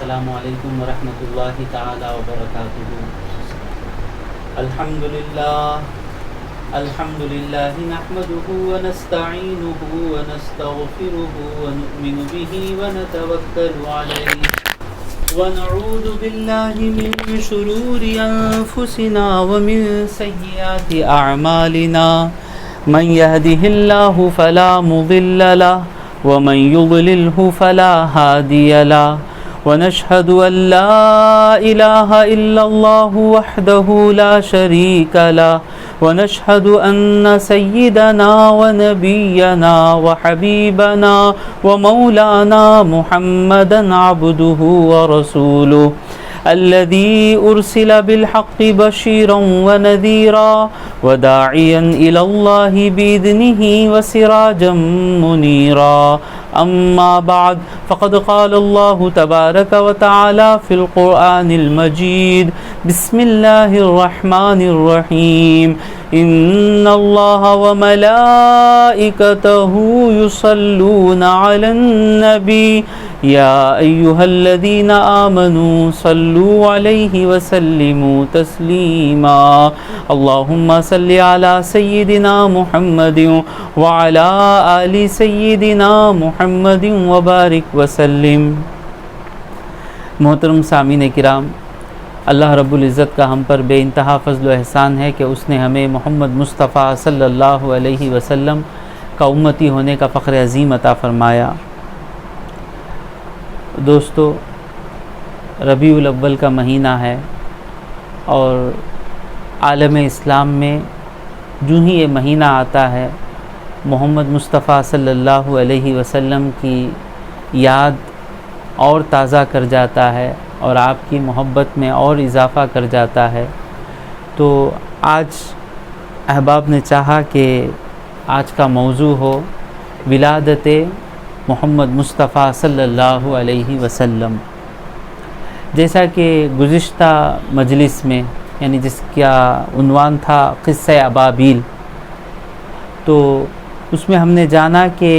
السلام علیکم ورحمۃ اللہ تعالی وبرکاتہ۔ الحمد للہ نحمده ونستعینه ونستغفره ونؤمن به ونتوکل علیہ ونعوذ باللہ من شرور انفسنا ومن سیئات اعمالنا من يهده الله فلا مضل له ومن يضلله فلا هادي له ونشهد أن لا إله إلا الله وحده لا شريك له ونشهد أن سيدنا ونبينا وحبيبنا ومولانا محمدا عبده ورسوله الذي أرسل بالحق بشيرا ونذيرا وداعيا إلى الله بإذنه وسراجا منيرا أما بعد فقد قال الله تبارك وتعالى في القرآن المجيد بسم الله الرحمن الرحيم إن الله وملائكته يصلون على النبي يا أيها الذين آمنوا صلوا عليه وسلموا تسليما اللهم صل على سيدنا محمد وعلى آل سيدنا محمد وبارك وسلم۔ محترم سامعین کرام، اللہ رب العزت کا ہم پر بے انتہا فضل و احسان ہے کہ اس نے ہمیں محمد مصطفیٰ صلی اللہ علیہ وسلم کا امتی ہونے کا فخر عظیم عطا فرمایا۔ دوستو، ربیع الاول کا مہینہ ہے اور عالم اسلام میں جو ہی یہ مہینہ آتا ہے محمد مصطفیٰ صلی اللہ علیہ وسلم کی یاد اور تازہ کر جاتا ہے اور آپ کی محبت میں اور اضافہ کر جاتا ہے۔ تو آج احباب نے چاہا کہ آج کا موضوع ہو ولادت محمد مصطفیٰ صلی اللہ علیہ وسلم۔ جیسا کہ گزشتہ مجلس میں یعنی جس کا عنوان تھا قصہ ابابیل، تو اس میں ہم نے جانا کہ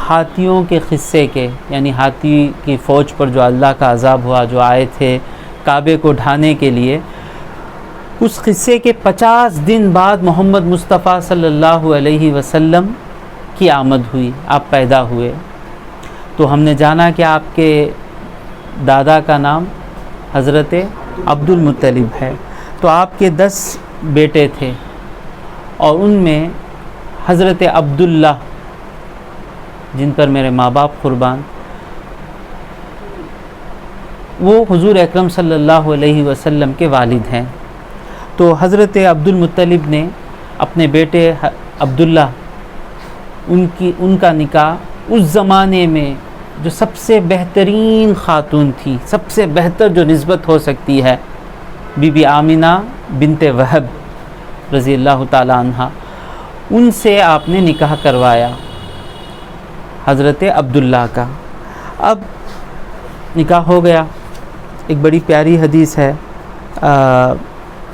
ہاتھیوں کے قصے کے یعنی ہاتھی کی فوج پر جو اللہ کا عذاب ہوا، جو آئے تھے کعبے کو ڈھانے کے لیے، اس قصے کے 50 دن بعد محمد مصطفیٰ صلی اللہ علیہ وسلم کی آمد ہوئی، آپ پیدا ہوئے۔ تو ہم نے جانا کہ آپ کے دادا کا نام حضرت عبد المطلب ہے، تو آپ کے 10 بیٹے تھے اور ان میں حضرت عبداللہ، جن پر میرے ماں باپ قربان، وہ حضور اکرم صلی اللہ علیہ وسلم کے والد ہیں۔ تو حضرت عبد المطلب نے اپنے بیٹے عبداللہ، ان کا نکاح اس زمانے میں جو سب سے بہترین خاتون تھی، سب سے بہتر جو نسبت ہو سکتی ہے، بی بی آمنہ بنت وہب رضی اللہ تعالی عنہ، ان سے آپ نے نکاح کروایا حضرت عبداللہ کا۔ اب نکاح ہو گیا۔ ایک بڑی پیاری حدیث ہے،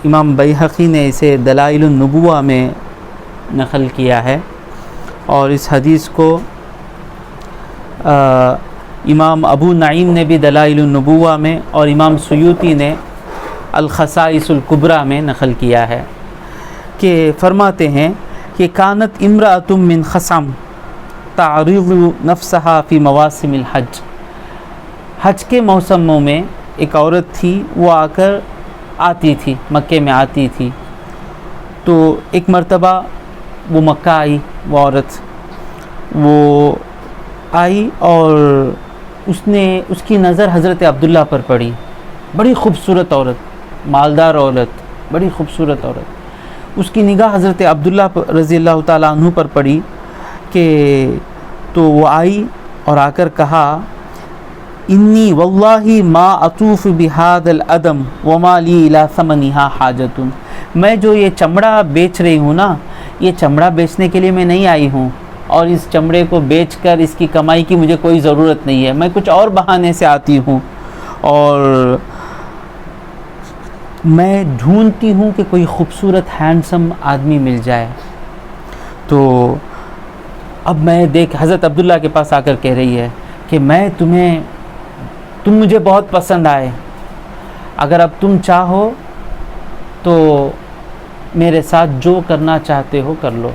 امام بیہقی نے اسے دلائل النبوہ میں نقل کیا ہے، اور اس حدیث کو امام ابو نعیم نے بھی دلائل النبوہ میں اور امام سیوطی نے الخصائص الکبریٰ میں نقل کیا ہے کہ فرماتے ہیں کہ کانت امرأۃ من خصم تعرض نفسها فی مواسم الحج، حج کے موسموں میں ایک عورت تھی، وہ آ کر آتی تھی، مکے میں آتی تھی۔ تو ایک مرتبہ وہ مکہ آئی، وہ عورت وہ آئی اور اس کی نظر حضرت عبداللہ پر پڑی۔ بڑی خوبصورت عورت، مالدار عورت، بڑی خوبصورت عورت۔ اس کی نگاہ حضرت عبداللہ رضی اللہ تعالیٰ عنہ پر پڑی کہ تو وہ آئی اور آ کر کہا، انی واللہ ما اطوف بہذا الادم وما لی الی ثمنها حاجۃ، میں جو یہ چمڑا بیچ رہی ہوں نا، یہ چمڑا بیچنے کے لیے میں نہیں آئی ہوں، اور اس چمڑے کو بیچ کر اس کی کمائی کی مجھے کوئی ضرورت نہیں ہے، میں کچھ اور بہانے سے آتی ہوں، اور میں ڈھونڈتی ہوں کہ کوئی خوبصورت ہینڈسم آدمی مل جائے۔ تو اب میں حضرت عبداللہ کے پاس آ کر کہہ رہی ہے کہ میں تم مجھے بہت پسند آئے، اگر اب تم چاہو تو میرے ساتھ جو کرنا چاہتے ہو کر لو۔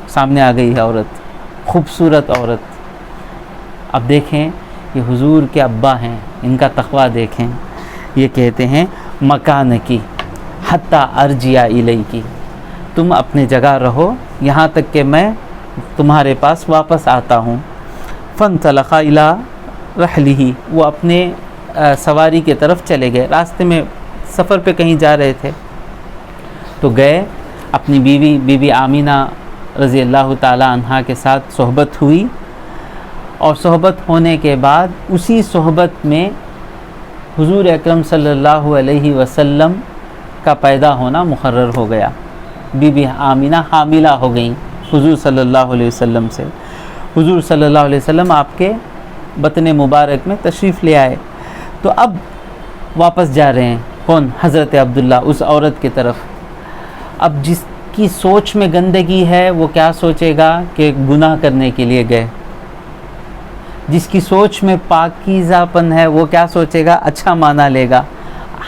سامنے آ گئی ہے عورت، خوبصورت عورت۔ اب دیکھیں یہ حضور کے ابا ہیں، ان کا تقویٰ دیکھیں، یہ کہتے ہیں مکان کی حتی ارجع الیکی، تم اپنے جگہ رہو یہاں تک کہ میں تمہارے پاس واپس آتا ہوں۔ فانطلق الی رحلہ، وہ اپنے سواری کی طرف چلے گئے، راستے میں سفر پہ کہیں جا رہے تھے تو گئے، اپنی بی بی آمینہ رضی اللہ تعالی عنہا کے ساتھ صحبت ہوئی، اور صحبت ہونے کے بعد اسی صحبت میں حضور اکرم صلی اللہ علیہ وسلم کا پیدا ہونا مقرر ہو گیا۔ بی بی آمینہ حاملہ ہو گئیں حضور صلی اللہ علیہ وسلم سے۔ حضور صلی اللہ علیہ وسلم آپ کے بطن مبارک میں تشریف لے آئے، تو اب واپس جا رہے ہیں کون؟ حضرت عبداللہ، اس عورت کی طرف۔ اب جس کی سوچ میں گندگی ہے وہ کیا سوچے گا کہ گناہ کرنے کے لیے گئے، جس کی سوچ میں پاکیزہ پن ہے وہ کیا سوچے گا؟ اچھا معنی لے گا۔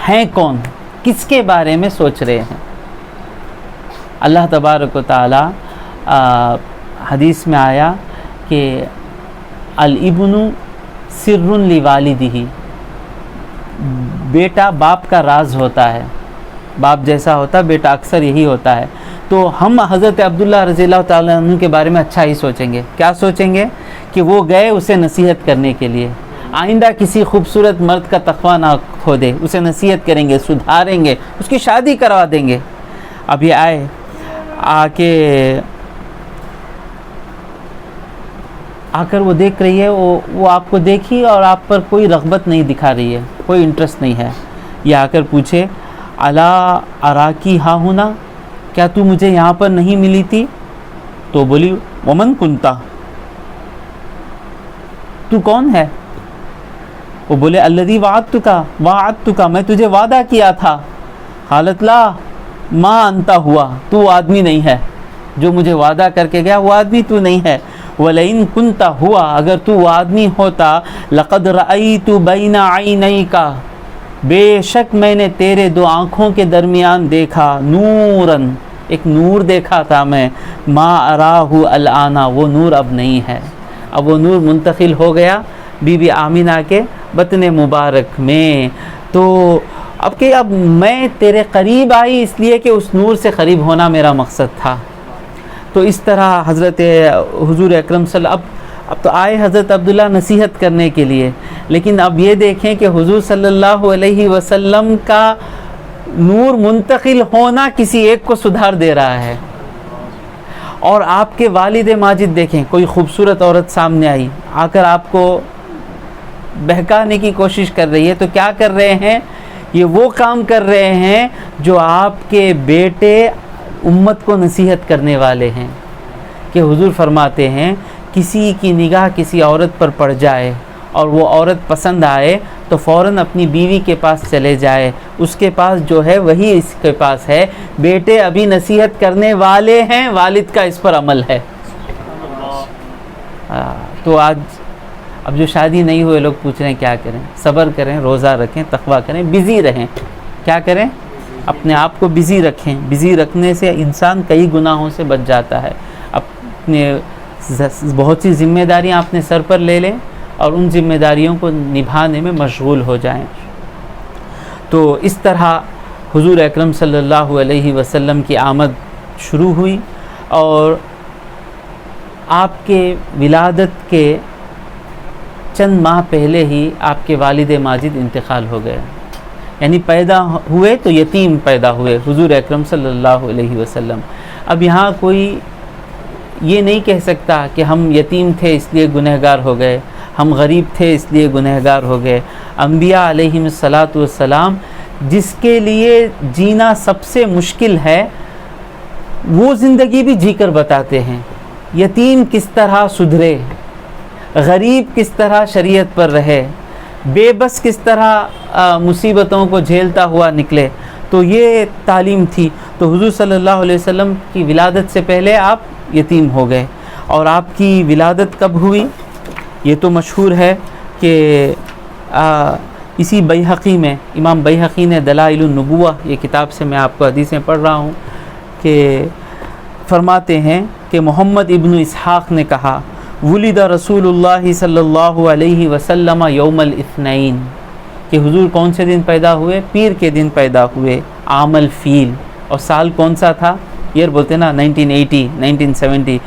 ہیں کون؟ کس کے بارے میں سوچ رہے ہیں؟ اللہ تبارک و تعالی حدیث میں آیا کہ الابن سر لوالدہ، بیٹا باپ کا راز ہوتا ہے، باپ جیسا ہوتا ہے بیٹا اکثر یہی ہوتا ہے۔ تو ہم حضرت عبداللہ رضی اللہ تعالیٰ عنہ کے بارے میں اچھا ہی سوچیں گے۔ کیا سوچیں گے؟ کہ وہ گئے اسے نصیحت کرنے کے لیے، آئندہ کسی خوبصورت مرد کا تقویٰ نہ کھو دے، اسے نصیحت کریں گے، سدھاریں گے، اس کی شادی کروا دیں گے۔ اب یہ آئے، آ کر وہ دیکھ رہی ہے، وہ آپ کو دیکھی اور آپ پر کوئی رغبت نہیں دکھا رہی ہے، کوئی انٹرسٹ نہیں ہے۔ یہ آ کر پوچھے الا اراکی ہا ہونا، کیا تو مجھے یہاں پر نہیں ملی تھی؟ تو بولی ومن کنتا، تو کون ہے؟ وہ بولے الذی وعدتک، میں تجھے وعدہ کیا تھا۔ قالت لا ما انت ہوا، تو وہ آدمی نہیں ہے جو مجھے وعدہ کر کے گیا، وہ آدمی تو نہیں ہے۔ ولئن کنت ہوا، اگر تو وہ آدمی ہوتا، لقد رأیت بین عینیک، بے شک میں نے تیرے دو آنکھوں کے درمیان دیکھا، نوراً، ایک نور دیکھا تھا میں، ما اراہ الآن، وہ نور اب نہیں ہے، اب وہ نور منتقل ہو گیا بی بی آمینہ کے بطن مبارک میں۔ تو اب میں تیرے قریب آئی اس لیے کہ اس نور سے قریب ہونا میرا مقصد تھا۔ تو اس طرح حضرت حضور اکرم صلی اللہ، اب تو آئے حضرت عبداللہ نصیحت کرنے کے لیے، لیکن اب یہ دیکھیں کہ حضور صلی اللہ علیہ وسلم کا نور منتقل ہونا کسی ایک کو سدھار دے رہا ہے۔ اور آپ کے والد ماجد دیکھیں، کوئی خوبصورت عورت سامنے آئی، آ کر آپ کو بہکانے کی کوشش کر رہی ہے، تو کیا کر رہے ہیں؟ یہ وہ کام کر رہے ہیں جو آپ کے بیٹے امت کو نصیحت کرنے والے ہیں، کہ حضور فرماتے ہیں کسی کی نگاہ کسی عورت پر پڑ جائے اور وہ عورت پسند آئے تو فوراً اپنی بیوی کے پاس چلے جائے، اس کے پاس جو ہے وہی اس کے پاس ہے، بیٹے ابھی نصیحت کرنے والے ہیں، والد کا اس پر عمل ہے۔ تو آج اب جو شادی نہیں ہوئے لوگ پوچھ رہے ہیں کیا کریں؟ صبر کریں، روزہ رکھیں، تقویٰ کریں، بزی رہیں۔ کیا کریں؟ اپنے آپ کو بزی رکھیں۔ بزی رکھنے سے انسان کئی گناہوں سے بچ جاتا ہے۔ اپنے بہت سی ذمہ داریاں اپنے سر پر لے لیں اور ان ذمہ داریوں کو نبھانے میں مشغول ہو جائیں۔ تو اس طرح حضور اکرم صلی اللہ علیہ وسلم کی آمد شروع ہوئی، اور آپ کے ولادت کے چند ماہ پہلے ہی آپ کے والد ماجد انتقال ہو گئے، یعنی پیدا ہوئے تو یتیم پیدا ہوئے حضور اکرم صلی اللہ علیہ وسلم۔ اب یہاں کوئی یہ نہیں کہہ سکتا کہ ہم یتیم تھے اس لیے گنہگار ہو گئے، ہم غریب تھے اس لیے گنہگار ہو گئے۔ انبیاء علیہم الصلاۃ والسلام جس کے لیے جینا سب سے مشکل ہے وہ زندگی بھی جی کر بتاتے ہیں۔ یتیم کس طرح سدھرے، غریب کس طرح شریعت پر رہے، بے بس کس طرح مصیبتوں کو جھیلتا ہوا نکلے، تو یہ تعلیم تھی۔ تو حضور صلی اللہ علیہ وسلم کی ولادت سے پہلے آپ یتیم ہو گئے، اور آپ کی ولادت کب ہوئی؟ یہ تو مشہور ہے کہ اسی بیہقی میں امام بیہقی نے دلائل النبوہ یہ کتاب سے میں آپ کو حدیثیں پڑھ رہا ہوں کہ فرماتے ہیں کہ محمد ابن اسحاق نے کہا ولد رسول اللہ صلی اللہ علیہ وسلم یوم الاثنین، کہ حضور کون سے دن پیدا ہوئے؟ پیر کے دن پیدا ہوئے، عام الفیل، اور سال کون سا تھا؟ یہ بولتے نا 1980 1970۔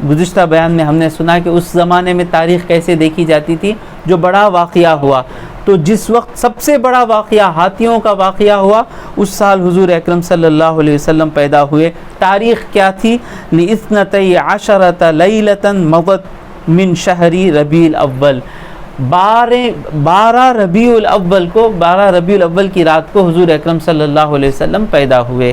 گزشتہ بیان میں ہم نے سنا کہ اس زمانے میں تاریخ کیسے دیکھی جاتی تھی، جو بڑا واقعہ ہوا تو جس وقت سب سے بڑا واقعہ ہاتھیوں کا واقعہ ہوا اس سال حضور اکرم صلی اللہ علیہ وسلم پیدا ہوئے۔ تاریخ کیا تھی؟ لِإِثْنَتَيْ عَشَرَةَ لَيْلَةً مَضَتْ مِنْ شَهْرِ ربیع الاول، 12 ربیع الاول کو، 12 ربیع الاول کی رات کو حضور اکرم صلی اللہ علیہ وسلم پیدا ہوئے۔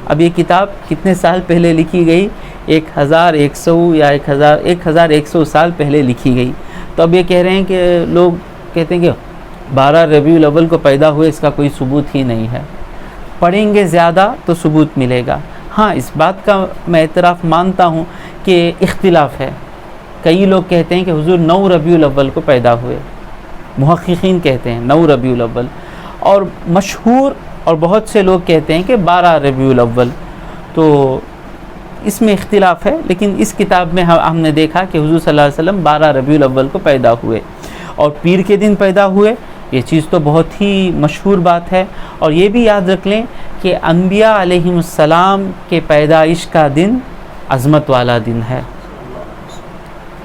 اب یہ کتاب کتنے سال پہلے لکھی گئی؟ 1100 یا 1100 سال پہلے لکھی گئی۔ تو اب یہ کہہ رہے ہیں کہ لوگ کہتے ہیں کہ 12 ربیع الاول کو پیدا ہوئے، اس کا کوئی ثبوت ہی نہیں ہے۔ پڑھیں گے زیادہ تو ثبوت ملے گا۔ ہاں اس بات کا میں اعتراف مانتا ہوں کہ اختلاف ہے۔ کئی لوگ کہتے ہیں کہ حضور 9 ربیع الاول کو پیدا ہوئے، محققین کہتے ہیں 9 ربیع الاول، اور مشہور اور بہت سے لوگ کہتے ہیں کہ 12 ربیع الاول۔ تو اس میں اختلاف ہے، لیکن اس کتاب میں ہم نے دیکھا کہ حضور صلی اللہ علیہ وسلم 12 ربیع الاول کو پیدا ہوئے اور پیر کے دن پیدا ہوئے۔ یہ چیز تو بہت ہی مشہور بات ہے، اور یہ بھی یاد رکھ لیں کہ انبیاء علیہم السلام کے پیدائش کا دن عظمت والا دن ہے۔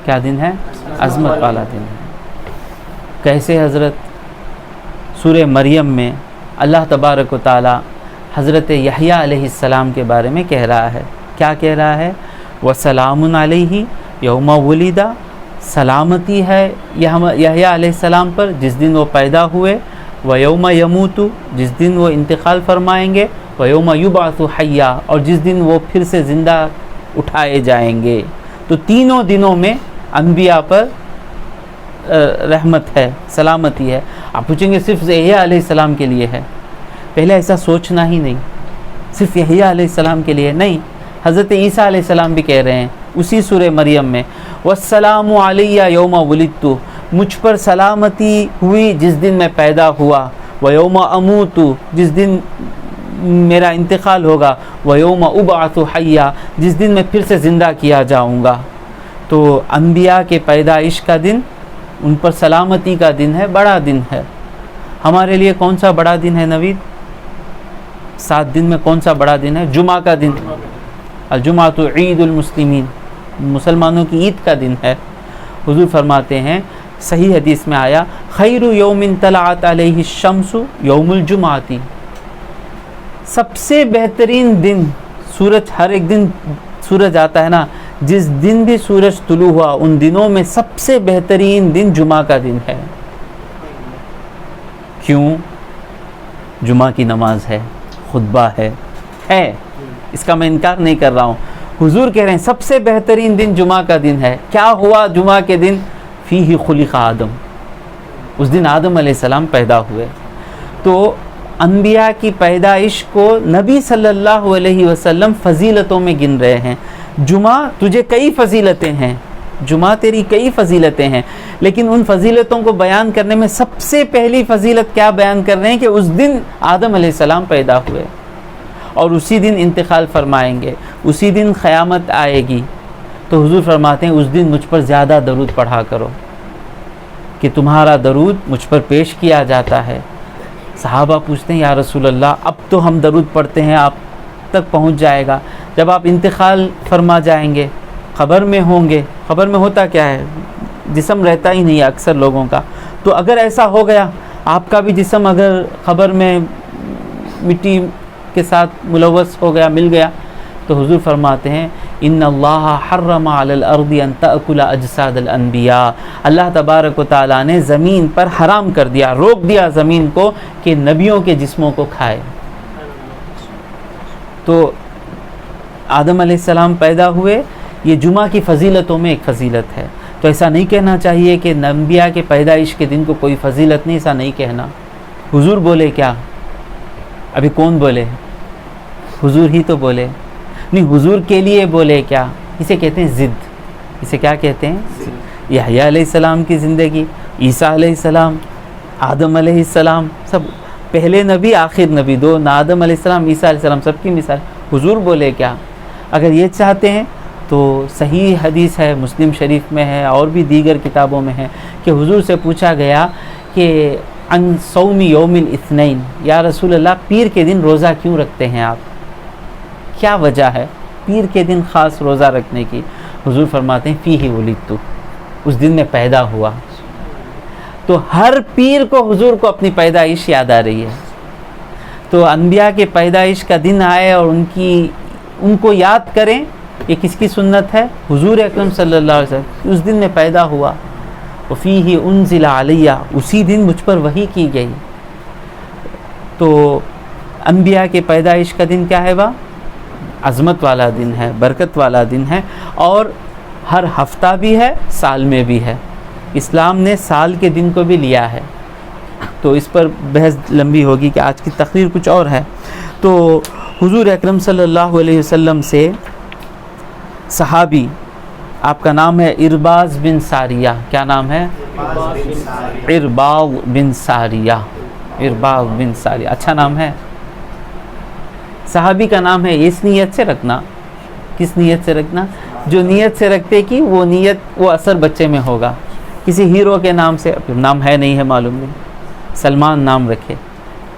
کیا دن ہے؟ عظمت والا دن ہے۔ کیسے حضرت؟ سورہ مریم میں اللہ تبارک و تعالی حضرت یحییٰ علیہ السلام کے بارے میں کہہ رہا ہے۔ کیا کہہ رہا ہے؟ وَسَلَامٌ عَلَيْهِ یوم وُلِدَ، سلامتی ہے یحییٰ علیہ السلام پر جس دن وہ پیدا ہوئے، وَيَوْمَ يَمُوتُ، جس دن وہ انتقال فرمائیں گے، وَيَوْمَ يُبْعَثُ حَيًّا، اور جس دن وہ پھر سے زندہ اٹھائے جائیں گے۔ تو تینوں دنوں میں انبیاء پر رحمت ہے، سلامتی ہے۔ آپ پوچھیں گے صرف یحییٰ علیہ السلام کے لیے ہے؟ پہلے ایسا سوچنا ہی نہیں، صرف یحییٰ علیہ السلام کے لیے نہیں، حضرت عیسیٰ علیہ السلام بھی کہہ رہے ہیں اسی سورہ مریم میں، وَالسَّلَامُ عَلَيَّ یوم وُلِدتُّ، مجھ پر سلامتی ہوئی جس دن میں پیدا ہوا، وَيَوْمَ أَمُوتُ، جس دن میرا انتقال ہوگا، وَيَوْمَ أُبْعَثُ حَيًّا، جس دن میں پھر سے زندہ کیا جاؤں گا۔ تو انبیاء کے پیدائش کا دن ان پر سلامتی کا دن ہے، بڑا دن ہے۔ ہمارے لیے کون سا بڑا دن ہے نوید؟ 7 دن میں کون سا بڑا دن ہے؟ جمعہ کا دن، الجمعۃ عید المسلمین، مسلمانوں کی عید کا دن ہے۔ حضور فرماتے ہیں، صحیح حدیث میں آیا، خیر یوم طلعت علیہ الشمس یوم الجمعۃ، سب سے بہترین دن، سورج ہر ایک دن سورج آتا ہے نا، جس دن بھی سورج طلوع ہوا ان دنوں میں سب سے بہترین دن جمعہ کا دن ہے۔ کیوں؟ جمعہ کی نماز ہے، خطبہ ہے، اس کا میں انکار نہیں کر رہا ہوں۔ حضور کہہ رہے ہیں سب سے بہترین دن جمعہ کا دن ہے۔ کیا ہوا جمعہ کے دن؟ فیہ خلق آدم، اس دن آدم علیہ السلام پیدا ہوئے۔ تو انبیاء کی پیدائش کو نبی صلی اللہ علیہ وسلم فضیلتوں میں گن رہے ہیں۔ جمعہ تجھے کئی فضیلتیں ہیں، جمعہ تیری کئی فضیلتیں ہیں، لیکن ان فضیلتوں کو بیان کرنے میں سب سے پہلی فضیلت کیا بیان کر رہے ہیں کہ اس دن آدم علیہ السلام پیدا ہوئے اور اسی دن انتقال فرمائیں گے، اسی دن قیامت آئے گی۔ تو حضور فرماتے ہیں اس دن مجھ پر زیادہ درود پڑھا کرو کہ تمہارا درود مجھ پر پیش کیا جاتا ہے۔ صحابہ پوچھتے ہیں یا رسول اللہ اب تو ہم درود پڑھتے ہیں، آپ تک پہنچ جائے گا، جب آپ انتقال فرما جائیں گے، قبر میں ہوں گے، قبر میں ہوتا کیا ہے؟ جسم رہتا ہی نہیں ہے اکثر لوگوں کا، تو اگر ایسا ہو گیا آپ کا بھی جسم اگر قبر میں مٹی کے ساتھ ملوث ہو گیا، مل گیا، تو حضور فرماتے ہیں ان اللہ حرم علی الارض ان تأکل اجساد الانبیاء، اللہ تبارک و تعالیٰ نے زمین پر حرام کر دیا، روک دیا زمین کو کہ نبیوں کے جسموں کو کھائے۔ تو آدم علیہ السلام پیدا ہوئے، یہ جمعہ کی فضیلتوں میں ایک فضیلت ہے۔ تو ایسا نہیں کہنا چاہیے کہ انبیاء کے پیدائش کے دن کو کوئی فضیلت نہیں، ایسا نہیں کہنا۔ حضور بولے کیا؟ ابھی کون بولے؟ حضور ہی تو بولے نہیں، حضور کے لیے بولے کیا؟ اسے کہتے ہیں ضد، اسے کیا کہتے ہیں؟ یحییٰ علیہ السلام کی زندگی، عیسیٰ علیہ السلام، آدم علیہ السلام سب پہلے نبی آخر نبی، دو نہ آدم علیہ السلام عیسیٰ علیہ السلام سب کی مثال. حضور بولے کیا؟ اگر یہ چاہتے ہیں تو صحیح حدیث ہے، مسلم شریف میں ہے اور بھی دیگر کتابوں میں ہے کہ حضور سے پوچھا گیا کہ عن صوم یوم الاثنین، یا رسول اللہ پیر کے دن روزہ کیوں رکھتے ہیں آپ؟ کیا وجہ ہے پیر کے دن خاص روزہ رکھنے کی؟ حضور فرماتے ہیں فیہ ولدت، اس دن میں پیدا ہوا. تو ہر پیر کو حضور کو اپنی پیدائش یاد آ رہی ہے. تو انبیاء کے پیدائش کا دن آئے اور ان کو یاد کریں، یہ کس کی سنت ہے؟ حضور اکرم صلی اللہ علیہ وسلم اس دن میں پیدا ہوا. وفیہ انزل علیہ، اسی دن مجھ پر وحی کی گئی. تو انبیاء کے پیدائش کا دن کیا ہے؟ وہ عظمت والا دن ہے، برکت والا دن ہے، اور ہر ہفتہ بھی ہے، سال میں بھی ہے. اسلام نے سال کے دن کو بھی لیا ہے. تو اس پر بحث لمبی ہوگی کہ آج کی تقریر کچھ اور ہے. تو حضور اکرم صلی اللہ علیہ وسلم سے صحابی، آپ کا نام ہے ارباز بن ساریہ، کیا نام ہے؟ ارباز بن ساریہ. ارباز بن ساریہ اچھا نام ہے. صحابی کا نام ہے، اس نیت سے رکھنا. کس نیت سے رکھنا؟ جو نیت سے رکھتے کہ وہ نیت وہ اثر بچے میں ہوگا. کسی ہیرو کے نام سے، نام ہے نہیں ہے معلوم نہیں، سلمان نام رکھے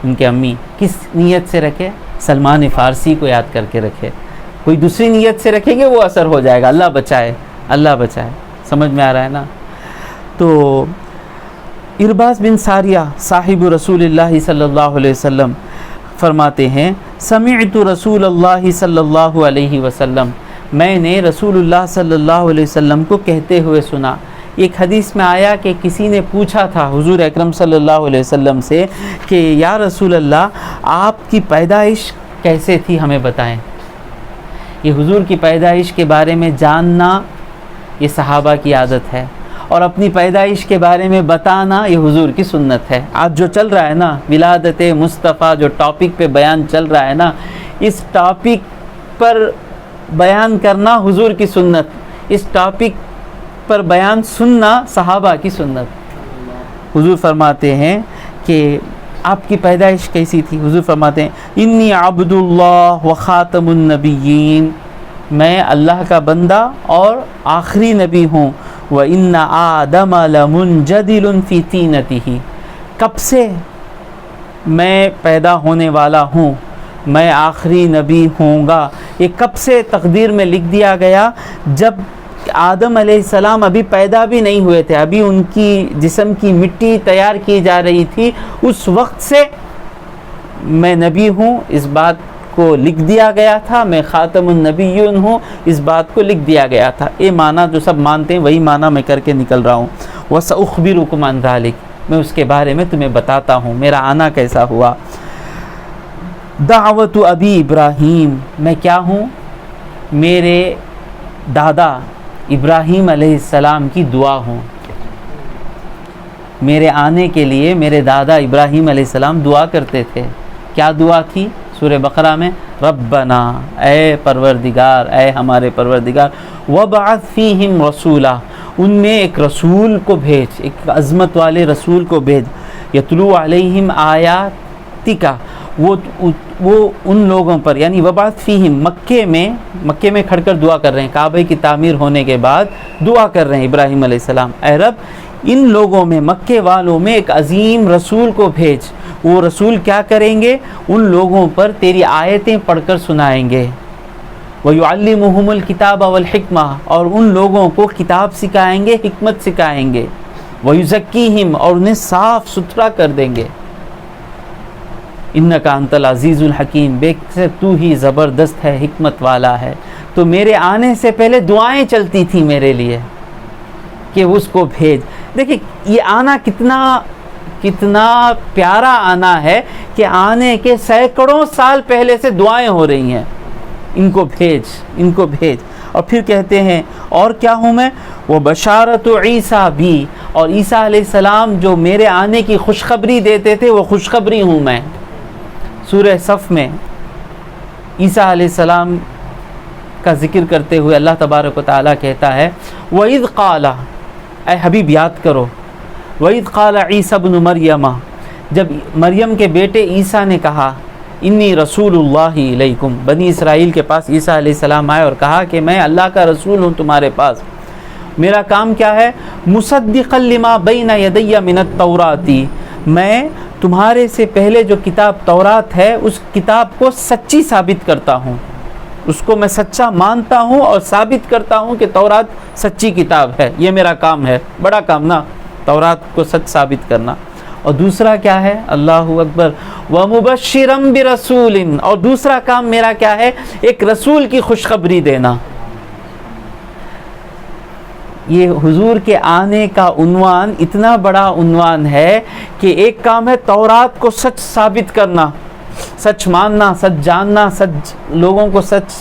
ان کے امی، کس نیت سے رکھے؟ سلمان فارسی کو یاد کر کے رکھے. کوئی دوسری نیت سے رکھیں گے وہ اثر ہو جائے گا. اللہ بچائے، اللہ بچائے. سمجھ میں آ رہا ہے نا؟ تو ارباز بن ساریہ صاحب رسول اللہ صلی اللہ علیہ وسلم فرماتے ہیں سمعت رسول اللہ صلی اللہ علیہ وسلم، میں نے رسول اللہ صلی اللہ علیہ وسلم کو کہتے ہوئے سنا. ایک حدیث میں آیا کہ کسی نے پوچھا تھا حضور اکرم صلی اللہ علیہ وسلم سے کہ یا رسول اللہ آپ کی پیدائش کیسے تھی ہمیں بتائیں. یہ حضور کی پیدائش کے بارے میں جاننا یہ صحابہ کی عادت ہے، اور اپنی پیدائش کے بارے میں بتانا یہ حضور کی سنت ہے. آج جو چل رہا ہے نا ولادت مصطفیٰ، جو ٹاپک پہ بیان چل رہا ہے نا، اس ٹاپک پر بیان کرنا حضور کی سنت، اس ٹاپک پر بیان سننا صحابہ کی سنت. حضور فرماتے ہیں کہ آپ کی پیدائش کیسی تھی؟ حضور فرماتے ہیں انی عبد اللہ و خاتم النبیین، میں اللہ کا بندہ اور آخری نبی ہوں. وَإِنَّ آدَمَ لَمُنْجَدِلٌ فِي طِينَتِهِ، کب سے میں پیدا ہونے والا ہوں، میں آخری نبی ہوں گا. یہ کب سے تقدیر میں لکھ دیا گیا؟ جب آدم علیہ السلام ابھی پیدا بھی نہیں ہوئے تھے، ابھی ان کی جسم کی مٹی تیار کی جا رہی تھی، اس وقت سے میں نبی ہوں، اس بات کو لکھ دیا گیا تھا. میں خاتم النبیون ہوں، اس بات کو لکھ دیا گیا تھا. یہ معنی جو سب مانتے ہیں وہی معنی میں کر کے نکل رہا ہوں. وَسَأُخْبِرُكُمْ عَنْ ذَلِكَ، میں اس کے بارے میں تمہیں بتاتا ہوں میرا آنا کیسا ہوا. دعوت ابی ابراہیم، میں کیا ہوں؟ میرے دادا ابراہیم علیہ السلام کی دعا ہوں. میرے آنے کے لیے میرے دادا ابراہیم علیہ السلام دعا کرتے تھے. کیا دعا تھی؟ سورہ بقرہ میں ربنا، اے پروردگار، اے ہمارے پروردگار، وَبَعَثْ فِيهِمْ رَسُولًا، ان میں ایک رسول کو بھیج، ایک عظمت والے رسول کو بھیج. یتلو علیہم آیاتک، وہ ان لوگوں پر، یعنی وبعث فیہم، مکے میں کھڑ کر دعا کر رہے ہیں، کعبہ کی تعمیر ہونے کے بعد دعا کر رہے ہیں ابراہیم علیہ السلام، اے رب ان لوگوں میں، مکے والوں میں ایک عظیم رسول کو بھیج. وہ رسول کیا کریں گے؟ ان لوگوں پر تیری آیتیں پڑھ کر سنائیں گے. وَيُعَلِّمُهُمُ الْكِتَابَ وَالْحِكْمَةَ، اور ان لوگوں کو کتاب سکھائیں گے، حکمت سکھائیں گے. وَيُزَكِّيهِمْ، اور انہیں صاف ستھرا کر دیں گے. اِنَّكَ أَنْتَ الْعَزِيزُ الْحَكِيمُ، بے شک تو ہی زبردست ہے، حکمت والا ہے. تو میرے آنے سے پہلے دعائیں چلتی تھیں میرے لیے کہ اس کو بھیج. دیکھیں یہ آنا کتنا پیارا آنا ہے کہ آنے کے سینکڑوں سال پہلے سے دعائیں ہو رہی ہیں، ان کو بھیج. اور پھر کہتے ہیں اور کیا ہوں میں؟ وہ بشارت عیسیٰ بھی، اور عیسیٰ علیہ السلام جو میرے آنے کی خوشخبری دیتے تھے وہ خوشخبری ہوں میں. سورہ صف میں عیسیٰ علیہ السلام کا ذکر کرتے ہوئے اللہ تبارک و تعالیٰ کہتا ہے وَإِذْ قَالَ، اے حبیب یاد کرو، وَإِذْ قَالَ عِيسَى ابْنُ مَرْيَمَ، جب مریم کے بیٹے عیسیٰ نے کہا انی رسول اللہ علیکم، بنی اسرائیل کے پاس عیسیٰ علیہ السلام آئے اور کہا کہ میں اللہ کا رسول ہوں تمہارے پاس، میرا کام کیا ہے؟ مصدقا لما بین یدی من التوراۃ، میں تمہارے سے پہلے جو کتاب تورات ہے اس کتاب کو سچی ثابت کرتا ہوں، اس کو میں سچا مانتا ہوں اور ثابت کرتا ہوں کہ تورات سچی کتاب ہے، یہ میرا کام ہے، بڑا کام نا، تورات کو سچ ثابت کرنا۔ اور دوسرا کیا ہے؟ اللہ اکبر، وَمُبَشِّرًا بِرَسُولٍ، اور دوسرا کام میرا کیا ہے؟ ایک رسول کی خوشخبری دینا۔ یہ حضور کے آنے کا عنوان اتنا بڑا عنوان ہے کہ ایک کام ہے تورات کو سچ ثابت کرنا، سچ ماننا، سچ جاننا، سچ لوگوں کو سچ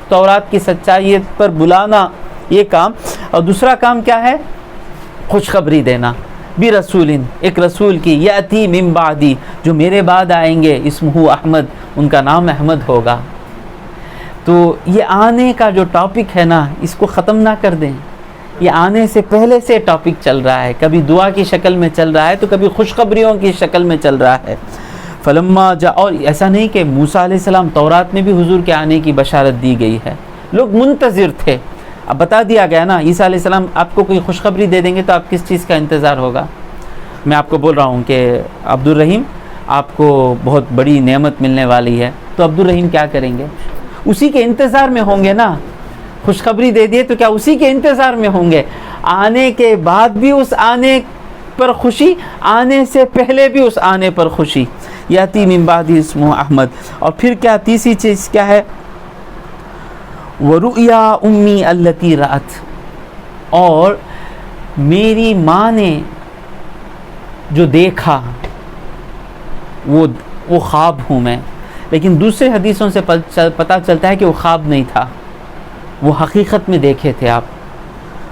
تورات کی سچائیت پر بلانا، یہ کام۔ اور دوسرا کام کیا ہے؟ خوشخبری دینا، برسول، ایک رسول کی، یاتی من بعدی، جو میرے بعد آئیں گے، اسمہ احمد، ان کا نام احمد ہوگا۔ تو یہ آنے کا جو ٹاپک ہے نا، اس کو ختم نہ کر دیں، یہ آنے سے پہلے سے ٹاپک چل رہا ہے، کبھی دعا کی شکل میں چل رہا ہے تو کبھی خوشخبریوں کی شکل میں چل رہا ہے۔ فلما جاء، اور ایسا نہیں کہ موسیٰ علیہ السلام، تورات میں بھی حضور کے آنے کی بشارت دی گئی ہے، لوگ منتظر تھے، اب بتا دیا گیا نا، عیسیٰ علیہ السلام آپ کو کوئی خوشخبری دے دیں گے تو آپ کس چیز کا انتظار ہوگا؟ میں آپ کو بول رہا ہوں کہ عبد الرحیم آپ کو بہت بڑی نعمت ملنے والی ہے، تو عبد الرحیم کیا کریں گے؟ اسی کے انتظار میں ہوں گے نا، خوشخبری دے دیے تو کیا اسی کے انتظار میں ہوں گے؟ آنے کے بعد بھی اس آنے پر خوشی، آنے سے پہلے بھی اس آنے پر خوشی۔ یاتی من بعد اسمہ احمد۔ اور پھر کیا تیسری چیز کیا ہے؟ وَرُؤْيَا أُمِّي الَّتِي رَأَتْ، اور میری ماں نے جو دیکھا وہ خواب ہوں میں، لیکن دوسرے حدیثوں سے پتہ چلتا ہے کہ وہ خواب نہیں تھا، وہ حقیقت میں دیکھے تھے آپ۔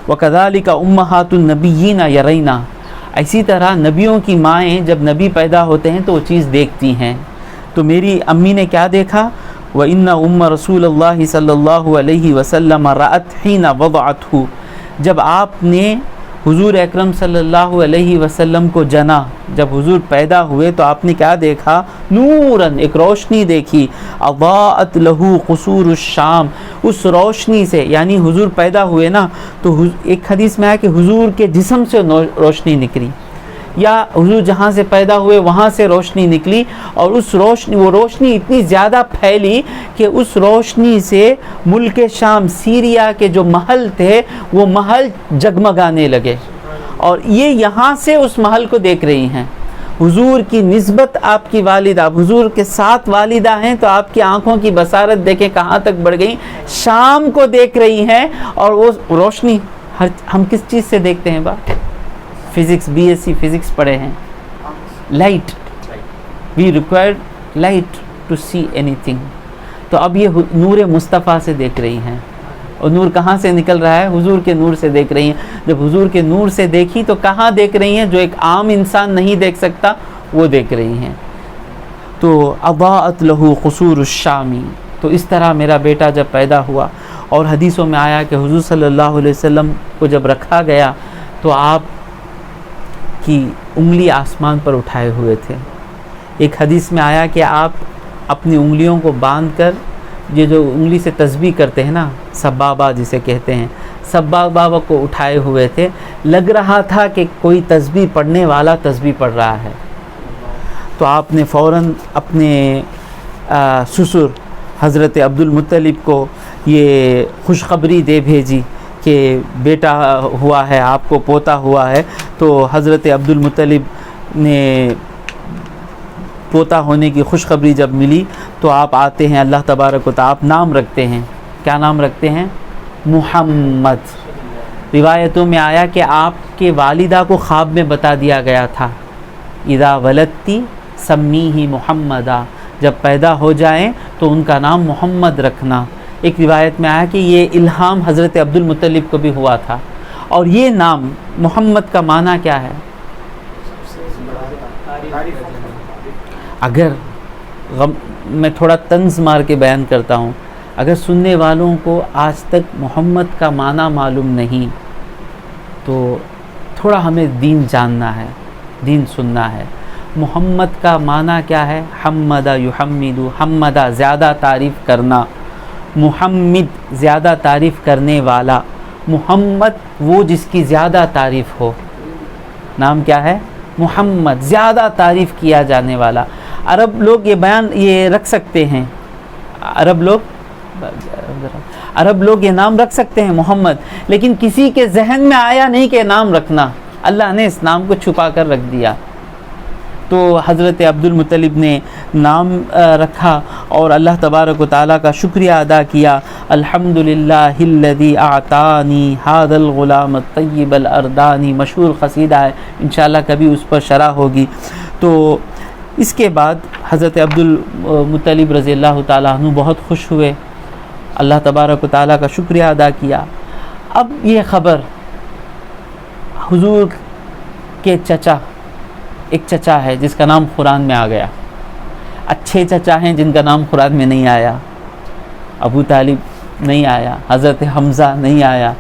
وَكَذَلِكَ أُمَّهَاتُ النَّبِيِّينَ يَرَيْنَا، اسی طرح نبیوں کی مائیں جب نبی پیدا ہوتے ہیں تو وہ چیز دیکھتی ہیں۔ تو میری امی نے کیا دیکھا؟ وَإِنَّ أُمَّ رسول اللہ صلی اللہ علیہ وسلم رأت حین وضعته، جب آپ نے حضور اکرم صلی اللہ علیہ وسلم کو جنا، جب حضور پیدا ہوئے تو آپ نے کیا دیکھا؟ نوراً، ایک روشنی دیکھی، اضاءت لہ قصور الشام، اس روشنی سے، یعنی حضور پیدا ہوئے نا تو ایک حدیث میں آیا کہ حضور کے جسم سے روشنی نکلی، یا حضور جہاں سے پیدا ہوئے وہاں سے روشنی نکلی، اور وہ روشنی اتنی زیادہ پھیلی کہ اس روشنی سے ملک شام، سیریا کے جو محل تھے وہ محل جگمگانے لگے، اور یہ یہاں سے اس محل کو دیکھ رہی ہیں۔ حضور کی نسبت آپ کی والدہ، حضور کے ساتھ والدہ ہیں، تو آپ کی آنکھوں کی بصارت دیکھیں کہاں تک بڑھ گئی، شام کو دیکھ رہی ہیں، اور وہ روشنی ہم کس چیز سے دیکھتے ہیں؟ Physics, B S C physics پڑھے ہیں، light, we require light to see اینی تھنگ، تو اب یہ نور مصطفیٰ سے دیکھ رہی ہیں، اور نور کہاں سے نکل رہا ہے؟ حضور کے نور سے دیکھ رہی ہیں۔ جب حضور کے نور سے دیکھی تو کہاں دیکھ رہی ہیں؟ جو ایک عام انسان نہیں دیکھ سکتا وہ دیکھ رہی ہیں۔ تو اضاءت لہ قصور الشامی، تو اس طرح میرا بیٹا جب پیدا ہوا، اور حدیثوں میں آیا کہ حضور صلی اللہ علیہ وسلم کو جب رکھا گیا تو آپ کی انگلی آسمان پر اٹھائے ہوئے تھے۔ ایک حدیث میں آیا کہ آپ اپنی انگلیوں کو باندھ کر، یہ جو انگلی سے تسبیح کرتے ہیں نا، سبابہ جسے کہتے ہیں، سبابہ کو اٹھائے ہوئے تھے، لگ رہا تھا کہ کوئی تسبیح پڑھنے والا تسبیح پڑھ رہا ہے۔ تو آپ نے فوراً اپنے سسر حضرت عبد المطلب کو یہ خوشخبری دے بھیجی کہ بیٹا ہوا ہے، آپ کو پوتا ہوا ہے۔ تو حضرت عبد المطلب نے پوتا ہونے کی خوشخبری جب ملی تو آپ آتے ہیں، اللہ تبارک و تعالیٰ، آپ نام رکھتے ہیں، کیا نام رکھتے ہیں؟ محمد۔ روایتوں میں آیا کہ آپ کے والدہ کو خواب میں بتا دیا گیا تھا، اذا ولدتی سمیہ محمدا، جب پیدا ہو جائیں تو ان کا نام محمد رکھنا۔ ایک روایت میں آیا کہ یہ الہام حضرت عبد المطلب کو بھی ہوا تھا۔ اور یہ نام محمد کا معنی کیا ہے؟ اگر میں تھوڑا طنز مار کے بیان کرتا ہوں، اگر سننے والوں کو آج تک محمد کا معنی معلوم نہیں تو تھوڑا ہمیں دین جاننا ہے، دین سننا ہے۔ محمد کا معنی کیا ہے؟ حمد یحمد، حمد زیادہ تعریف کرنا، محمد زیادہ تعریف کرنے والا، محمد وہ جس کی زیادہ تعریف ہو، نام کیا ہے؟ محمد، زیادہ تعریف کیا جانے والا۔ عرب لوگ یہ رکھ سکتے ہیں، عرب لوگ یہ نام رکھ سکتے ہیں محمد، لیکن کسی کے ذہن میں آیا نہیں کہ نام رکھنا، اللہ نے اس نام کو چھپا کر رکھ دیا۔ تو حضرت عبد المطلب نے نام رکھا اور اللہ تبارک و تعالیٰ کا شکریہ ادا کیا۔ الحمدللہ الذی اعطانی ھذا الغلام الطیب الاردانی، مشہور قصیدہ ہے، انشاءاللہ کبھی اس پر شرح ہوگی۔ تو اس کے بعد حضرت عبد المطلب رضی اللہ تعالیٰ عنہ بہت خوش ہوئے، اللہ تبارک و تعالیٰ کا شکریہ ادا کیا۔ اب یہ خبر حضور کے چچا، ایک چچا ہے جس کا نام قرآن میں آ گیا، اچھے چچا ہیں جن کا نام قرآن میں نہیں آیا، ابو طالب نہیں آیا، حضرت حمزہ نہیں آیا،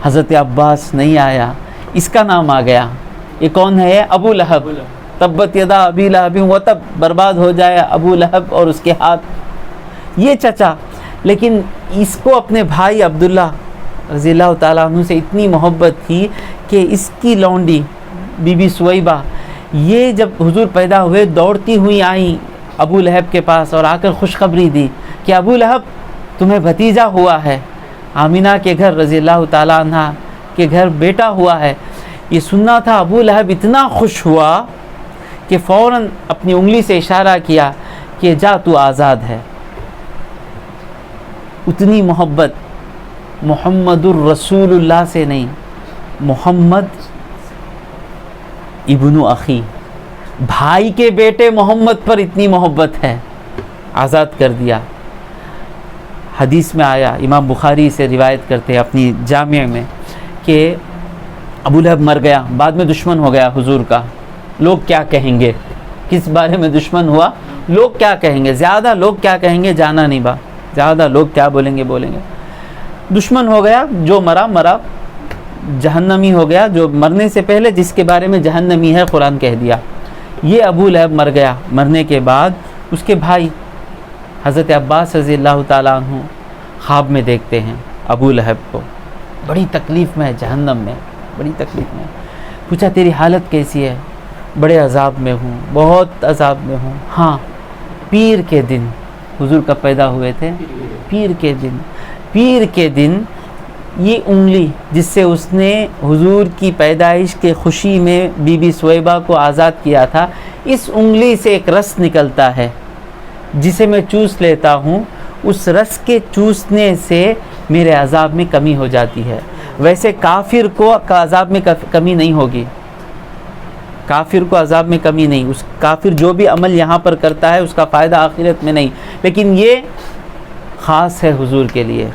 حضرت عباس نہیں آیا، اس کا نام آ گیا۔ یہ کون ہے؟ ابو لہب، تبت یدا ابی لہب وتب، برباد ہو جائے ابو لہب اور اس کے ہاتھ، یہ چچا۔ لیکن اس کو اپنے بھائی عبداللہ رضی اللہ تعالیٰ عنہ سے اتنی محبت تھی کہ اس کی لونڈی بی بی سویبہ، یہ جب حضور پیدا ہوئے دوڑتی ہوئی آئیں ابو لہب کے پاس اور آ کر خوشخبری دی کہ ابو لہب تمہیں بھتیجا ہوا ہے، آمینہ کے گھر رضی اللہ تعالیٰ عنہ کے گھر بیٹا ہوا ہے۔ یہ سننا تھا، ابو لہب اتنا خوش ہوا کہ فوراً اپنی انگلی سے اشارہ کیا کہ جا تو آزاد ہے۔ اتنی محبت محمد الرسول اللہ سے نہیں، محمد ابن اخی، بھائی کے بیٹے محمد پر اتنی محبت ہے، آزاد کر دیا۔ حدیث میں آیا، امام بخاری سے روایت کرتے ہیں اپنی جامع میں، کہ ابو لہب مر گیا، بعد میں دشمن ہو گیا حضور کا، لوگ کیا کہیں گے، کس بارے میں دشمن ہوا، لوگ کیا کہیں گے، زیادہ لوگ کیا کہیں گے جانا نہیں، زیادہ لوگ کیا بولیں گے، دشمن ہو گیا، جو مرا جہنمی ہو گیا، جو مرنے سے پہلے جس کے بارے میں جہنمی ہے قرآن کہہ دیا۔ یہ ابو لہب مر گیا، مرنے کے بعد اس کے بھائی حضرت عباس رضی اللہ تعالیٰ عنہ خواب میں دیکھتے ہیں ابو لہب کو، بڑی تکلیف میں ہے، جہنم میں بڑی تکلیف میں۔ پوچھا تیری حالت کیسی ہے؟ بڑے عذاب میں ہوں، بہت عذاب میں ہوں۔ ہاں، پیر کے دن حضور کب پیدا ہوئے تھے؟ پیر کے دن یہ انگلی جس سے اس نے حضور کی پیدائش کے خوشی میں بی بی سویبہ کو آزاد کیا تھا، اس انگلی سے ایک رس نکلتا ہے جسے میں چوس لیتا ہوں، اس رس کے چوسنے سے میرے عذاب میں کمی ہو جاتی ہے۔ ویسے کافر کو عذاب میں کمی نہیں ہوگی، کافر کو عذاب میں کمی نہیں، اس کافر جو بھی عمل یہاں پر کرتا ہے اس کا فائدہ آخرت میں نہیں، لیکن یہ خاص ہے حضور کے لیے،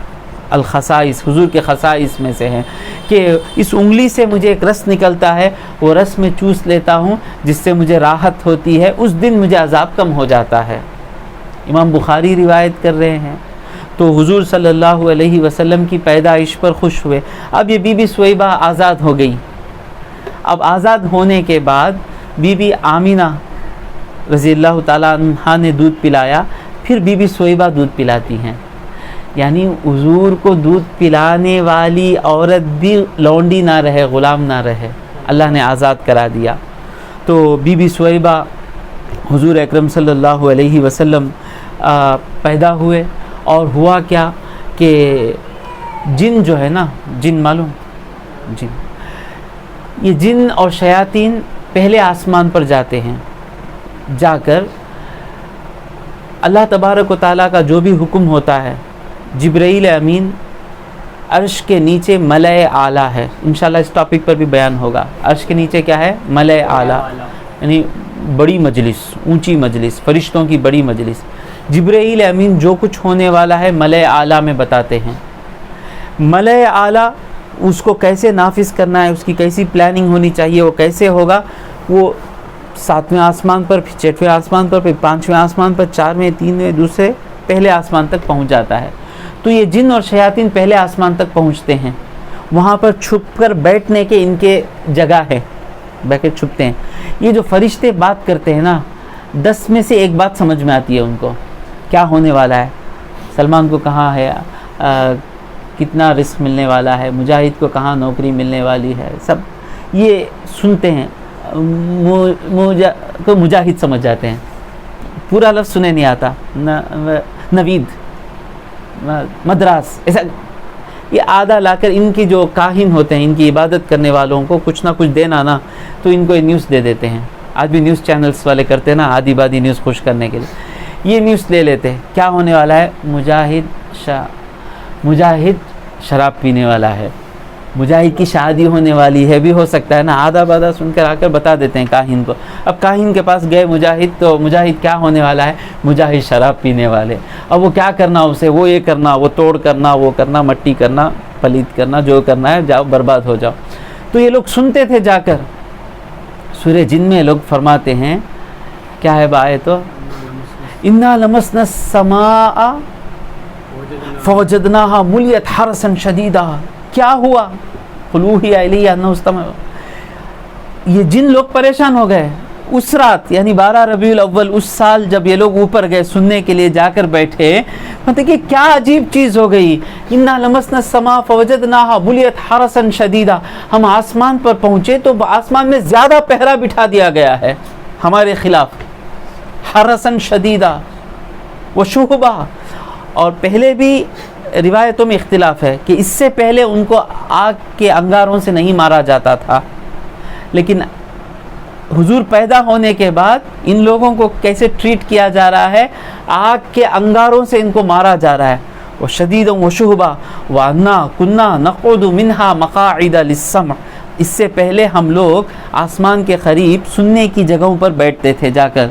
الخصائص، حضور کے خصائص میں سے ہیں کہ اس انگلی سے مجھے ایک رس نکلتا ہے، وہ رس میں چوس لیتا ہوں جس سے مجھے راحت ہوتی ہے، اس دن مجھے عذاب کم ہو جاتا ہے۔ امام بخاری روایت کر رہے ہیں۔ تو حضور صلی اللہ علیہ وسلم کی پیدائش پر خوش ہوئے۔ اب یہ بی بی سویبہ آزاد ہو گئی۔ اب آزاد ہونے کے بعد بی بی آمینہ رضی اللہ تعالیٰ عنہ نے دودھ پلایا، پھر بی بی سویبہ دودھ پلاتی ہیں، یعنی حضور کو دودھ پلانے والی عورت بھی لونڈی نہ رہے، غلام نہ رہے، اللہ نے آزاد کرا دیا۔ تو بی بی سویبہ حضور اکرم صلی اللہ علیہ وسلم پیدا ہوئے، اور ہوا کیا کہ جن جو ہے نا، جن معلوم، جن، یہ جن اور شیاطین پہلے آسمان پر جاتے ہیں، جا کر اللہ تبارک و تعالیٰ کا جو بھی حکم ہوتا ہے، جبرائیل امین عرش کے نیچے ملائے اعلیٰ ہے، انشاءاللہ اس ٹاپک پر بھی بیان ہوگا۔ عرش کے نیچے کیا ہے؟ ملائے اعلیٰ، یعنی بڑی مجلس، اونچی مجلس، فرشتوں کی بڑی مجلس۔ جبرائیل امین جو کچھ ہونے والا ہے ملائے اعلیٰ میں بتاتے ہیں۔ ملائے اعلیٰ اس کو کیسے نافذ کرنا ہے، اس کی کیسی پلاننگ ہونی چاہیے، وہ کیسے ہوگا، وہ 7ویں آسمان پر، پھر 6ویں آسمان پر، پھر 5ویں آسمان پر، 4ویں، 3ویں، دوسرے پہلے آسمان تک پہنچ جاتا ہے۔ تو یہ جن اور شیاطین پہلے آسمان تک پہنچتے ہیں، وہاں پر چھپ کر بیٹھنے کے ان کے جگہ ہے، بیٹھ کے چھپتے ہیں. یہ جو فرشتے بات کرتے ہیں نا، 10 میں سے ایک بات سمجھ میں آتی ہے ان کو، کیا ہونے والا ہے، سلمان کو کہاں ہے، کتنا رزق ملنے والا ہے، مجاہد کو کہاں نوکری ملنے والی ہے، سب یہ سنتے ہیں. کو مجاہد سمجھ جاتے ہیں، پورا لفظ سنے نہیں آتا، نوید، مدراس، ایسا یہ آدھا لا کر ان کی جو کاہن ہوتے ہیں، ان کی عبادت کرنے والوں کو کچھ نہ کچھ دینا نا، تو ان کو یہ نیوز دے دیتے ہیں. آج بھی نیوز چینلز والے کرتے ہیں نا، آدھی بادی نیوز خوش کرنے کے لیے، یہ نیوز لے لیتے ہیں. کیا ہونے والا ہے، مجاہد شراب پینے والا ہے، مجاہد کی شادی ہونے والی ہے، بھی ہو سکتا ہے نا، آدھا بادہ سن کر آ کر بتا دیتے ہیں کاہن کو. اب کاہن کے پاس گئے مجاہد، تو مجاہد کیا ہونے والا ہے، مجاہد شراب پینے والے. اب وہ کیا کرنا اسے، وہ یہ کرنا، وہ توڑ کرنا، وہ کرنا، مٹی کرنا، پلید کرنا، جو کرنا ہے، جاؤ برباد ہو جاؤ. تو یہ لوگ سنتے تھے جا کر. سورہ جن میں لوگ فرماتے ہیں، کیا ہے بآیت تو، انا لمسنا السماء فوجدناها ملئت حرسا شدیدا. کیا ہوا، قل اوحی الی انہ استمع. یہ جن لوگ پریشان ہو گئے اس رات، یعنی 12 ربیع الاول اس سال جب یہ لوگ اوپر گئے سننے کے لیے، جا کر بیٹھے، مطلب کہ کیا عجیب چیز ہو گئی. انا لمسنا السماء فوجدناها ملئت حرسا شدیدا. ہم آسمان پر پہنچے تو آسمان میں زیادہ پہرا بٹھا دیا گیا ہے ہمارے خلاف. حرسا شدیدا وشہبا. اور پہلے بھی روایتوں میں اختلاف ہے کہ اس سے پہلے ان کو آگ کے انگاروں سے نہیں مارا جاتا تھا، لیکن حضور پیدا ہونے کے بعد ان لوگوں کو کیسے ٹریٹ کیا جا رہا ہے، آگ کے انگاروں سے ان کو مارا جا رہا ہے. وشدیدا وشہبا وانا کنا نقعد منها مقاعد للسمع. اس سے پہلے ہم لوگ آسمان کے قریب سننے کی جگہوں پر بیٹھتے تھے جا کر.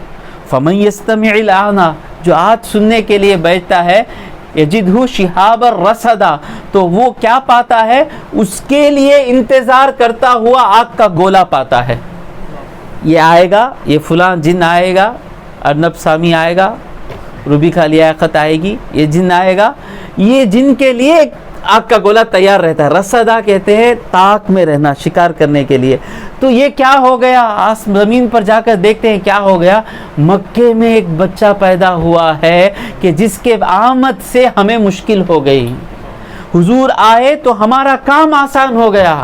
فمن یستمع الآن. جو آج سننے کے لیے بیٹھتا ہے، یجدہ شہابا رصدا. تو وہ کیا پاتا ہے، اس کے لیے انتظار کرتا ہوا آگ کا گولا پاتا ہے. یہ آئے گا، یہ فلاں جن آئے گا، ارنب سامی آئے گا، روبی خالی خط آئے گی، یہ جن آئے گا. یہ جن کے لیے آگ کا گولا تیار رہتا ہے. رصدا کہتے ہیں تاک میں رہنا، شکار کرنے کے لیے. تو یہ کیا ہو گیا، زمین پر جا کر دیکھتے ہیں کیا ہو گیا. مکے میں ایک بچہ پیدا ہوا ہے کہ جس کے آمد سے ہمیں مشکل ہو گئی. حضور آئے تو ہمارا کام آسان ہو گیا،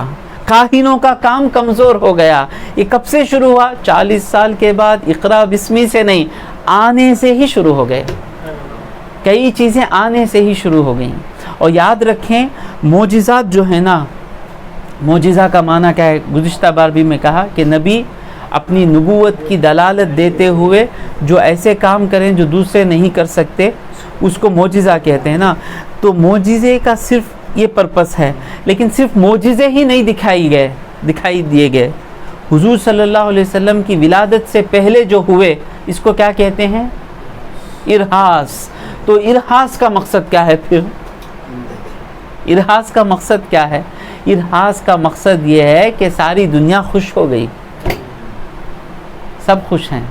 کاہنوں کا کام کمزور ہو گیا. یہ کب سے شروع ہوا، 40 سال کے بعد. اقرا بسمی سے نہیں، آنے سے ہی شروع ہو گئے. کئی چیزیں آنے سے ہی شروع ہو گئیں. اور یاد رکھیں، معجزات جو ہیں نا، معجزہ کا معنی کیا ہے، گزشتہ بار بھی میں کہا کہ نبی اپنی نبوت کی دلالت دیتے ہوئے جو ایسے کام کریں جو دوسرے نہیں کر سکتے، اس کو معجزہ کہتے ہیں نا. تو معجزے کا صرف یہ پرپس ہے، لیکن صرف معجزے ہی نہیں دکھائی دیے گئے. حضور صلی اللہ علیہ وسلم کی ولادت سے پہلے جو ہوئے، اس کو کیا کہتے ہیں، ارہاس. تو ارہاس کا مقصد کیا ہے پھر، ارہاس کا مقصد کیا ہے، ارہاس کا مقصد یہ ہے کہ ساری دنیا خوش ہو گئی، سب خوش ہیں.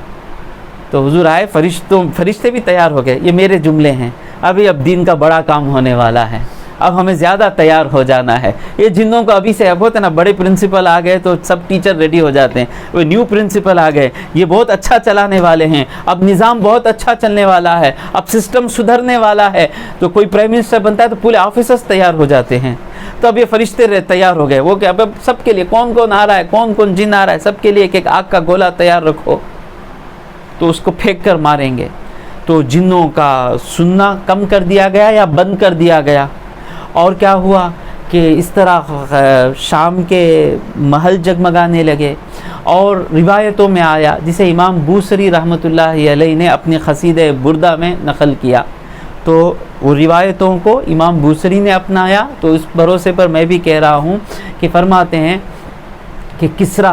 تو حضور آئے، فرشتے بھی تیار ہو گئے. یہ میرے جملے ہیں. اب دین کا بڑا کام ہونے والا ہے، اب ہمیں زیادہ تیار ہو جانا ہے. یہ جنوں کو ابھی سے اب ہوتا ہے نا، بڑے پرنسپل آ گئے تو سب ٹیچر ریڈی ہو جاتے ہیں. وہ نیو پرنسپل آ گئے، یہ بہت اچھا چلانے والے ہیں، اب نظام بہت اچھا چلنے والا ہے، اب سسٹم سدھرنے والا ہے. تو کوئی پرائم منسٹر بنتا ہے تو پورے آفیسرز تیار ہو جاتے ہیں. تو اب یہ فرشتے تیار ہو گئے. وہ کہ اب سب کے لیے کون کون آ رہا ہے، کون کون جن آ رہا ہے، سب کے لیے ایک آگ کا گولا تیار رکھو. تو اس کو پھینک کر ماریں گے. تو جنوں کا سننا کم کر دیا گیا یا بند کر دیا گیا. اور کیا ہوا کہ اس طرح شام کے محل جگمگانے لگے. اور روایتوں میں آیا، جسے امام بوصری رحمۃ اللہ علیہ نے اپنی قصیدہ بردہ میں نقل کیا، تو وہ روایتوں کو امام بوصری نے اپنایا. تو اس بھروسے پر میں بھی کہہ رہا ہوں کہ فرماتے ہیں کہ کسرا،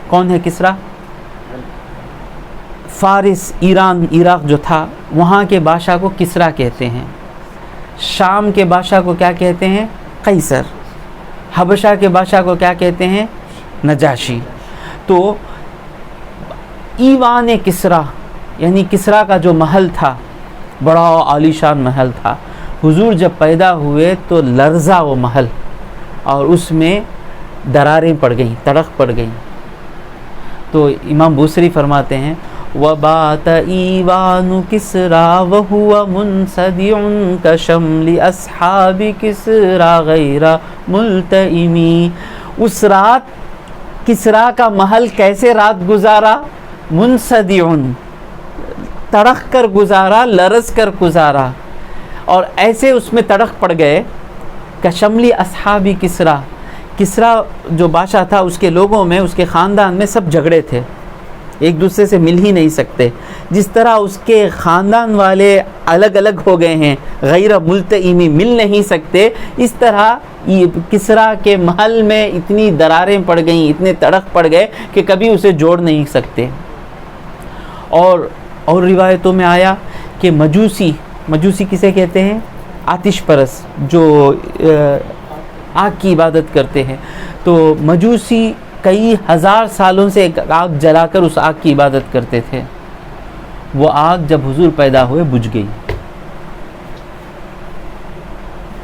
کون ہے کسرا، فارس، ایران، عراق جو تھا، وہاں کے بادشاہ کو کسرا کہتے ہیں. شام کے بادشاہ کو کیا کہتے ہیں، قیصر. حبشہ کے بادشاہ کو کیا کہتے ہیں، نجاشی. تو ایوان کسرا، یعنی کسرا کا جو محل تھا، بڑا عالی شان محل تھا. حضور جب پیدا ہوئے تو لرزا وہ محل، اور اس میں دراریں پڑ گئیں، تڑق پڑ گئیں. تو امام بوصری فرماتے ہیں وَبَاتَ إِيوَانُ كِسْرَى وَهُوَ مُنْصَدِعٌ كَشَمْلِ أَصْحَابِ كِسْرَى غَيْرَ مُلْتَئِمِ. اس رات کسرا کا محل کیسے رات گزارا؟ منصدعٌ، تڑق کر گزارا، لرز کر گزارا، اور ایسے اس میں تڑق پڑ گئے کشملی اصحابی کسرا. کسرا جو بادشاہ تھا اس کے لوگوں میں، اس کے خاندان میں سب جھگڑے تھے، ایک دوسرے سے مل ہی نہیں سکتے. جس طرح اس کے خاندان والے الگ الگ ہو گئے ہیں، غیر ملتئمی، مل نہیں سکتے، اس طرح کسرا کے محل میں اتنی دراریں پڑ گئیں، اتنے تڑق پڑ گئے کہ کبھی اسے جوڑ نہیں سکتے. اور روایتوں میں آیا کہ مجوسی کسے کہتے ہیں؟ آتش پرس، جو آگ کی عبادت کرتے ہیں. تو مجوسی کئی ہزار سالوں سے ایک آگ جلا کر اس آگ کی عبادت کرتے تھے. وہ آگ جب حضور پیدا ہوئے بجھ گئی،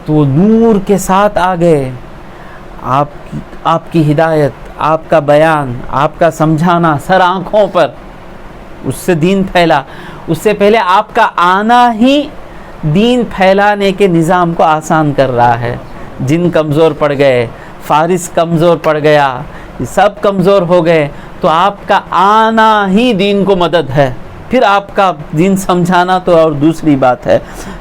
تو وہ نور کے ساتھ آ گئے. آپ کی ہدایت، آپ کا بیان، آپ کا سمجھانا سر آنکھوں پر، اس سے دین پھیلا. اس سے پہلے آپ کا آنا ہی دین پھیلانے کے نظام کو آسان کر رہا ہے. جن کمزور پڑ گئے، فارس کمزور پڑ گیا، سب کمزور ہو گئے، تو آپ کا آنا ہی دین کو مدد ہے. پھر آپ کا دین سمجھانا تو اور دوسری بات ہے.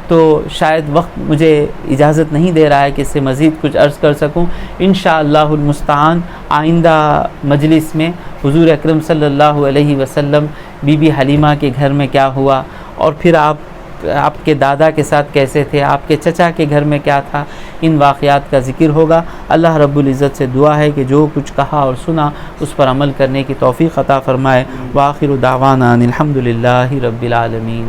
تو شاید وقت مجھے اجازت نہیں دے رہا ہے کہ اس سے مزید کچھ عرض کر سکوں. انشاءاللہ المستعان آئندہ مجلس میں حضور اکرم صلی اللہ علیہ وسلم بی بی حلیمہ کے گھر میں کیا ہوا، اور پھر آپ کے دادا کے ساتھ کیسے تھے، آپ کے چچا کے گھر میں کیا تھا، ان واقعات کا ذکر ہوگا. اللہ رب العزت سے دعا ہے کہ جو کچھ کہا اور سنا اس پر عمل کرنے کی توفیق عطا فرمائے. وآخر دعوانا ان الحمد للہ رب العالمین.